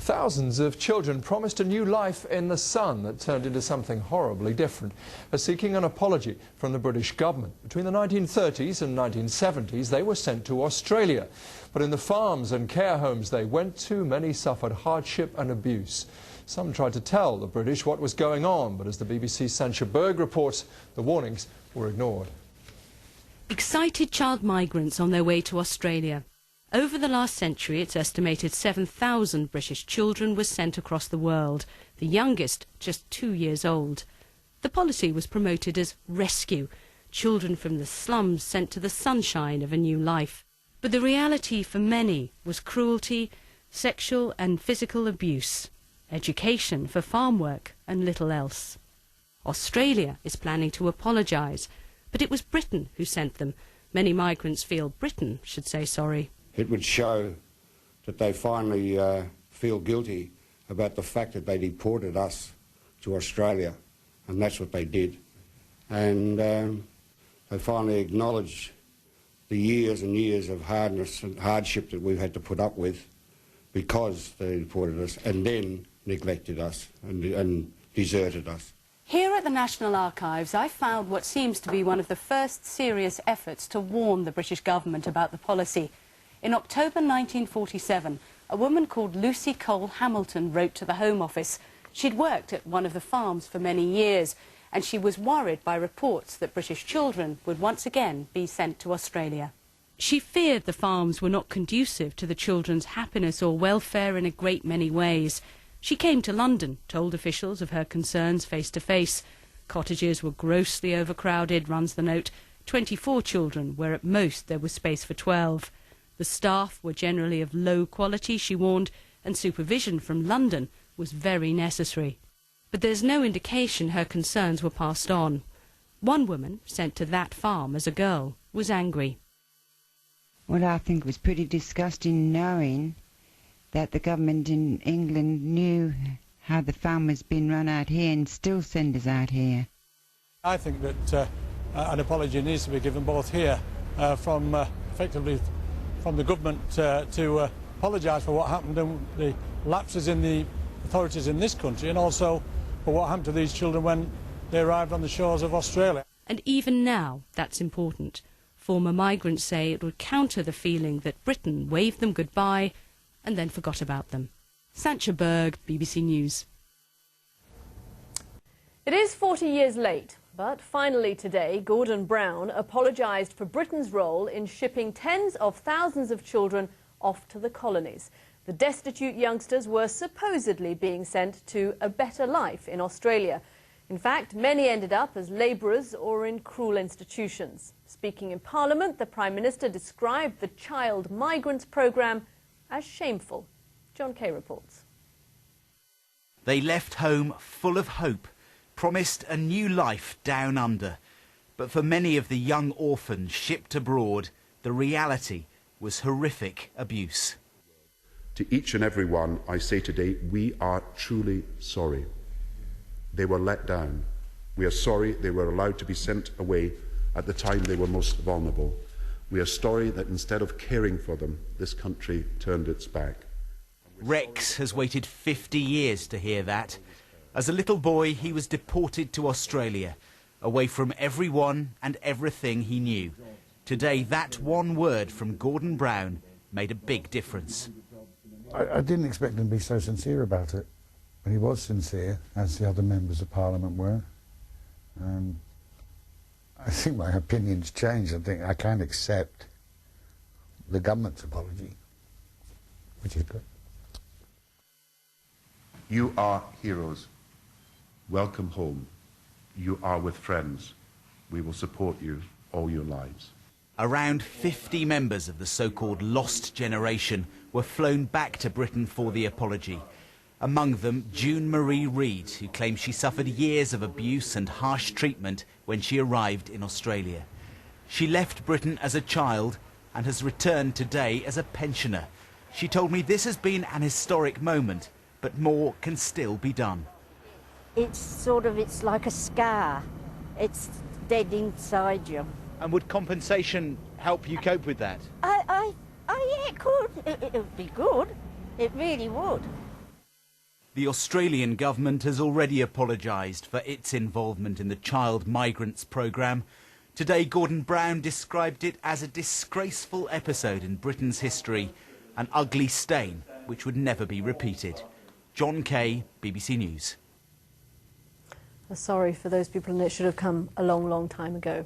Thousands of children promised a new life in the sun that turned into something horribly different, are seeking an apology from the British government. Between the 1930s and 1970s, they were sent to Australia. But in the farms and care homes they went to, many suffered hardship and abuse. Some tried to tell the British what was going on, but as the BBC's Sancha Berg reports, the warnings were ignored. Excited child migrants on their way to Australia. Over the last century, it's estimated 7,000 British children were sent across the world, the youngest just 2 years old. The policy was promoted as rescue, children from the slums sent to the sunshine of a new life. But the reality for many was cruelty, sexual and physical abuse, education for farm work and little else. Australia is planning to apologise, but it was Britain who sent them. Many migrants feel Britain should say sorry. It would show that they finally feel guilty about the fact that they deported us to Australia, and that's what they did. And they finally acknowledge the years and years of hardness and hardship that we've had to put up with because they deported us and then neglected us and deserted us. Here at the National Archives, I found what seems to be one of the first serious efforts to warn the British government about the policy. In October 1947, a woman called Lucy Cole Hamilton wrote to the Home Office. She'd worked at one of the farms for many years, and she was worried by reports that British children would once again be sent to Australia. She feared the farms were not conducive to the children's happiness or welfare in a great many ways. She came to London, told officials of her concerns face to face. Cottages were grossly overcrowded, runs the note. 24 children, where at most there was space for 12. The staff were generally of low quality, she warned, and supervision from London was very necessary. But there's no indication her concerns were passed on. One woman, sent to that farm as a girl, was angry. Well, I think it was pretty disgusting knowing that the government in England knew how the farm was being run out here and still send us out here. I think that an apology needs to be given both here effectively from the government to apologise for what happened and the lapses in the authorities in this country, and also for what happened to these children when they arrived on the shores of Australia. And even now, that's important. Former migrants say it would counter the feeling that Britain waved them goodbye and then forgot about them. Sancha Berg, BBC News. It is 40 years late, but finally today, Gordon Brown apologised for Britain's role in shipping tens of thousands of children off to the colonies. The destitute youngsters were supposedly being sent to a better life in Australia. In fact, many ended up as labourers or in cruel institutions. Speaking in Parliament, the Prime Minister described the child migrants programme as shameful. John Kay reports. They left home full of hope, promised a new life down under. But for many of the young orphans shipped abroad, the reality was horrific abuse. To each and every one, I say today, we are truly sorry. They were let down. We are sorry they were allowed to be sent away at the time they were most vulnerable. We are sorry that instead of caring for them, this country turned its back. Rex has waited 50 years to hear that. As a little boy, he was deported to Australia, away from everyone and everything he knew. Today, that one word from Gordon Brown made a big difference. I didn't expect him to be so sincere about it, but he was sincere, as the other members of Parliament were. I think my opinion's changed. I think I can accept the government's apology, which is good. You are heroes. Welcome home. You are with friends. We will support you all your lives. Around 50 members of the so-called lost generation were flown back to Britain for the apology. Among them, June Marie Reid, who claims she suffered years of abuse and harsh treatment when she arrived in Australia. She left Britain as a child and has returned today as a pensioner. She told me this has been an historic moment, but more can still be done. It's like a scar. It's dead inside you. And would compensation help you cope with that? Yeah, it could. It would be good. It really would. The Australian government has already apologised for its involvement in the child migrants programme. Today, Gordon Brown described it as a disgraceful episode in Britain's history, an ugly stain which would never be repeated. John Kay, BBC News. Sorry for those people, and it should have come a long, long time ago.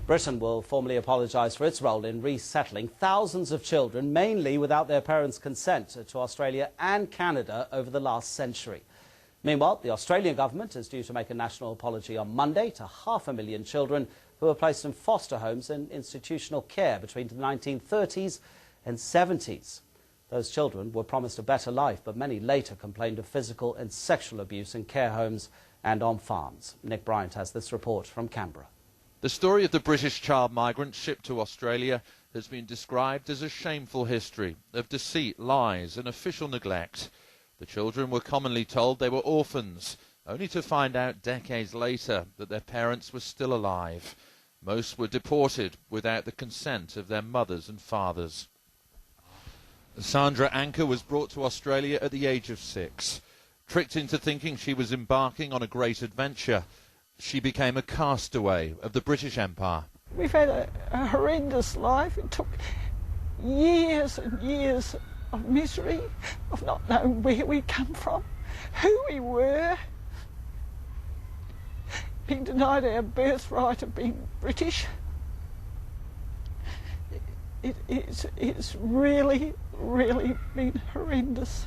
Britain will formally apologise for its role in resettling thousands of children, mainly without their parents' consent, to Australia and Canada over the last century. Meanwhile, the Australian government is due to make a national apology on Monday to 500,000 children who were placed in foster homes and institutional care between the 1930s and 70s. Those children were promised a better life, but many later complained of physical and sexual abuse in care homes and on farms. Nick Bryant has this report from Canberra. The story of the British child migrants shipped to Australia has been described as a shameful history of deceit, lies and official neglect. The children were commonly told they were orphans, only to find out decades later that their parents were still alive. Most were deported without the consent of their mothers and fathers. Sandra Anker was brought to Australia at the age of 6. Tricked into thinking she was embarking on a great adventure, she became a castaway of the British Empire. We've had a horrendous life. It took years and years of misery, of not knowing where we come from, who we were, being denied our birthright of being British. It's really, really been horrendous.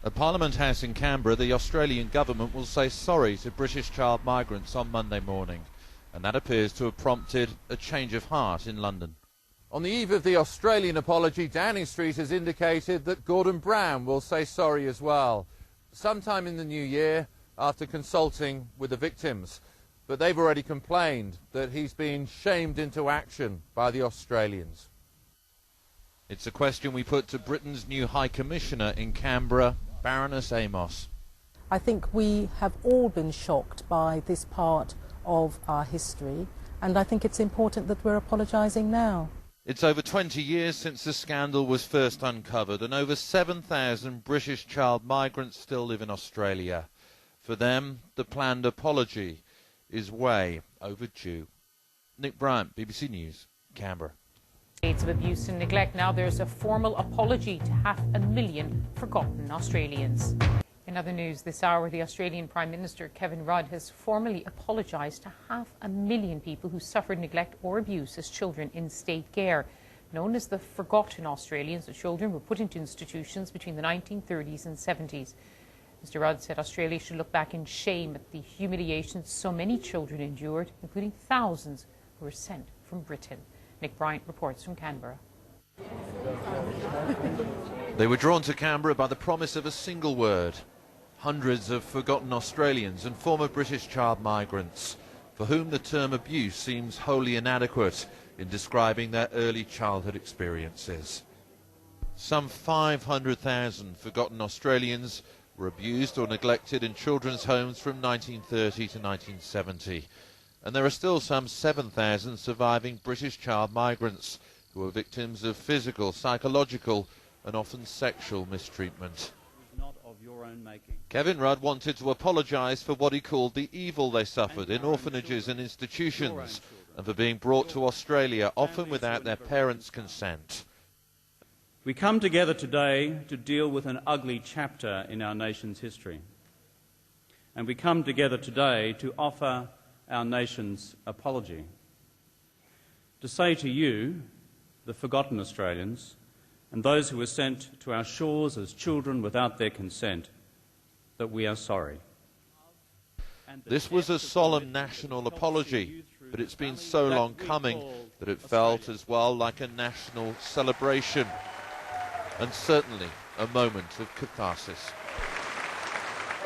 At Parliament House in Canberra, the Australian government will say sorry to British child migrants on Monday morning, and that appears to have prompted a change of heart in London. On the eve of the Australian apology, Downing Street has indicated that Gordon Brown will say sorry as well, sometime in the new year after consulting with the victims. But they've already complained that he's been shamed into action by the Australians. It's a question we put to Britain's new High Commissioner in Canberra, Baroness Amos. I think we have all been shocked by this part of our history, and I think it's important that we're apologising now. It's over 20 years since the scandal was first uncovered, and over 7,000 British child migrants still live in Australia. For them, the planned apology is way overdue. Nick Bryant, BBC News, Canberra. Of abuse and neglect. Now there's a formal apology to 500,000 forgotten Australians. In other news this hour, the Australian Prime Minister Kevin Rudd has formally apologised to 500,000 people who suffered neglect or abuse as children in state care. Known as the Forgotten Australians, the children were put into institutions between the 1930s and 70s. Mr Rudd said Australia should look back in shame at the humiliations so many children endured, including thousands who were sent from Britain. Nick Bryant reports from Canberra. They were drawn to Canberra by the promise of a single word. Hundreds of forgotten Australians and former British child migrants, for whom the term abuse seems wholly inadequate in describing their early childhood experiences. Some 500,000 forgotten Australians were abused or neglected in children's homes from 1930 to 1970. And there are still some 7,000 surviving British child migrants who are victims of physical, psychological and often sexual mistreatment. Not of your own making. Kevin Rudd wanted to apologise for what he called the evil they suffered in orphanages and institutions, and for being brought to Australia, often without their parents' consent. We come together today to deal with an ugly chapter in our nation's history. And we come together today to offer our nation's apology. To say to you, the forgotten Australians, and those who were sent to our shores as children without their consent, that we are sorry. This was a solemn national apology, but it's been so long coming that it felt as well like a national celebration, and certainly a moment of catharsis.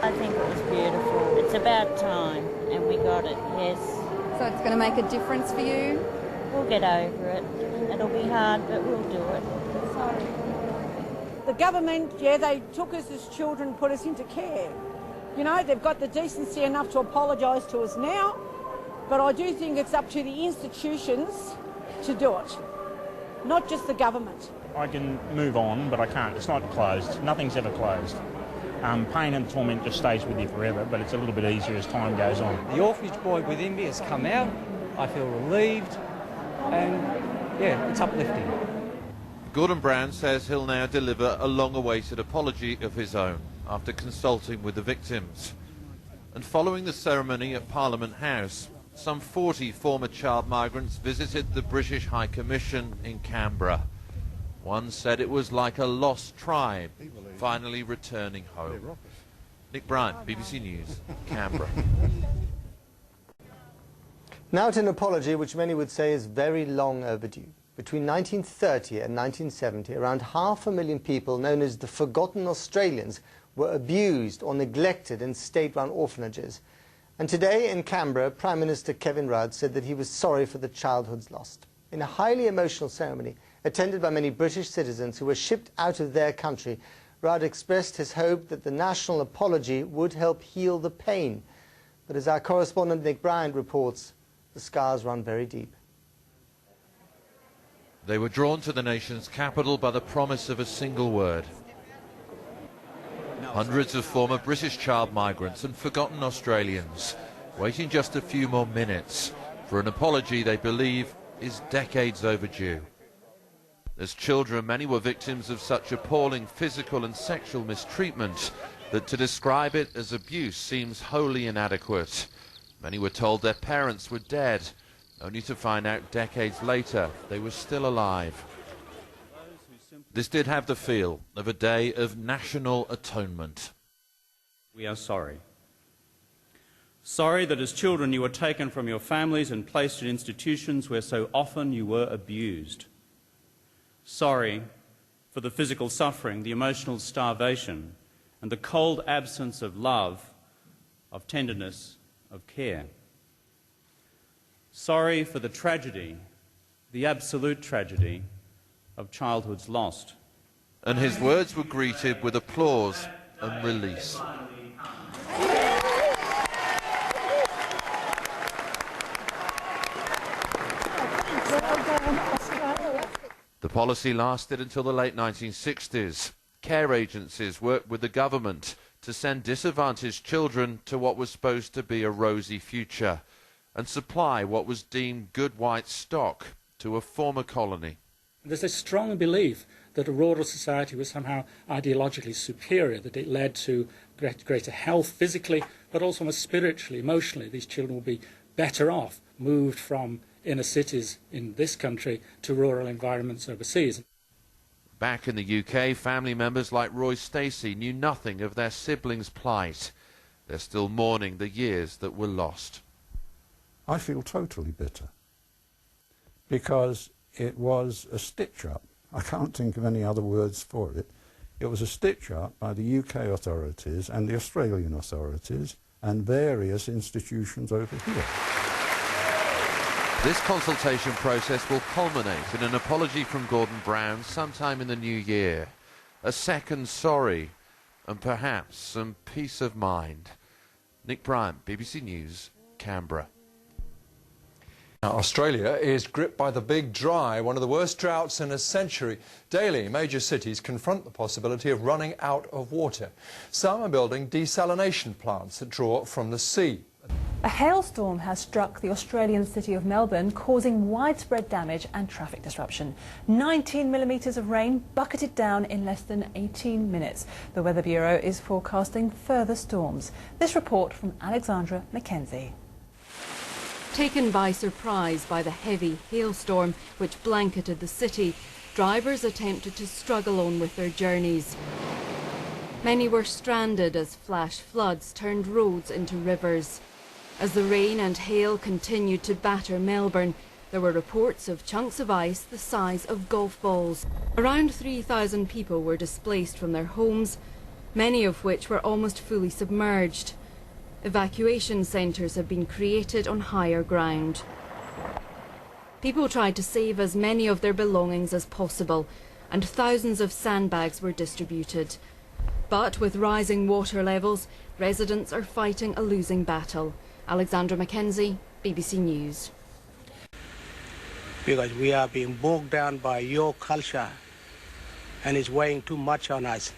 I think it was beautiful. It's about time, and we got it, yes. So it's going to make a difference for you? We'll get over it. It'll be hard, but we'll do it. Sorry. The government, yeah, they took us as children, put us into care. You know, they've got the decency enough to apologise to us now, but I do think it's up to the institutions to do it, not just the government. I can move on, but I can't. It's not closed. Nothing's ever closed. Pain and torment just stays with you forever, but it's a little bit easier as time goes on. The orphanage boy within me has come out. I feel relieved, and yeah, it's uplifting. Gordon Brown says he'll now deliver a long-awaited apology of his own after consulting with the victims. And following the ceremony at Parliament House, some 40 former child migrants visited the British High Commission in Canberra. One said it was like a lost tribe, finally returning home. Nick Bryant, BBC News, Canberra. Now to an apology which many would say is very long overdue. Between 1930 and 1970, around 500,000 people known as the Forgotten Australians were abused or neglected in state-run orphanages. And today in Canberra, Prime Minister Kevin Rudd said that he was sorry for the childhoods lost. In a highly emotional ceremony, attended by many British citizens who were shipped out of their country, Rudd expressed his hope that the national apology would help heal the pain. But as our correspondent Nick Bryant reports, the scars run very deep. They were drawn to the nation's capital by the promise of a single word. Hundreds of former British child migrants and forgotten Australians waiting just a few more minutes for an apology they believe is decades overdue. As children, many were victims of such appalling physical and sexual mistreatment that to describe it as abuse seems wholly inadequate. Many were told their parents were dead, only to find out decades later they were still alive. This did have the feel of a day of national atonement. We are sorry. Sorry that as children you were taken from your families and placed in institutions where so often you were abused. Sorry for the physical suffering, the emotional starvation, and the cold absence of love, of tenderness, of care. Sorry for the tragedy, the absolute tragedy, of childhoods lost. And his words were greeted with applause and release. The policy lasted until the late 1960s. Care agencies worked with the government to send disadvantaged children to what was supposed to be a rosy future and supply what was deemed good white stock to a former colony. There's a strong belief that a rural society was somehow ideologically superior, that it led to greater health physically, but also more spiritually, emotionally. These children will be better off, moved from inner cities in this country to rural environments overseas. Back in the UK, family members like Roy Stacey knew nothing of their siblings' plight. They're still mourning the years that were lost. I feel totally bitter because it was a stitch-up. I can't think of any other words for it. It was a stitch-up by the UK authorities and the Australian authorities and various institutions over here. This consultation process will culminate in an apology from Gordon Brown sometime in the new year. A second sorry and perhaps some peace of mind. Nick Bryant, BBC News, Canberra. Now, Australia is gripped by the big dry, one of the worst droughts in a century. Daily, major cities confront the possibility of running out of water. Some are building desalination plants that draw from the sea. A hailstorm has struck the Australian city of Melbourne, causing widespread damage and traffic disruption. 19 millimetres of rain bucketed down in less than 18 minutes. The Weather Bureau is forecasting further storms. This report from Alexandra Mackenzie. Taken by surprise by the heavy hailstorm which blanketed the city, drivers attempted to struggle on with their journeys. Many were stranded as flash floods turned roads into rivers. As the rain and hail continued to batter Melbourne, there were reports of chunks of ice the size of golf balls. Around 3,000 people were displaced from their homes, many of which were almost fully submerged. Evacuation centres have been created on higher ground. People tried to save as many of their belongings as possible, and thousands of sandbags were distributed. But with rising water levels, residents are fighting a losing battle. Alexandra Mackenzie, BBC News. Because we are being bogged down by your culture and it's weighing too much on us.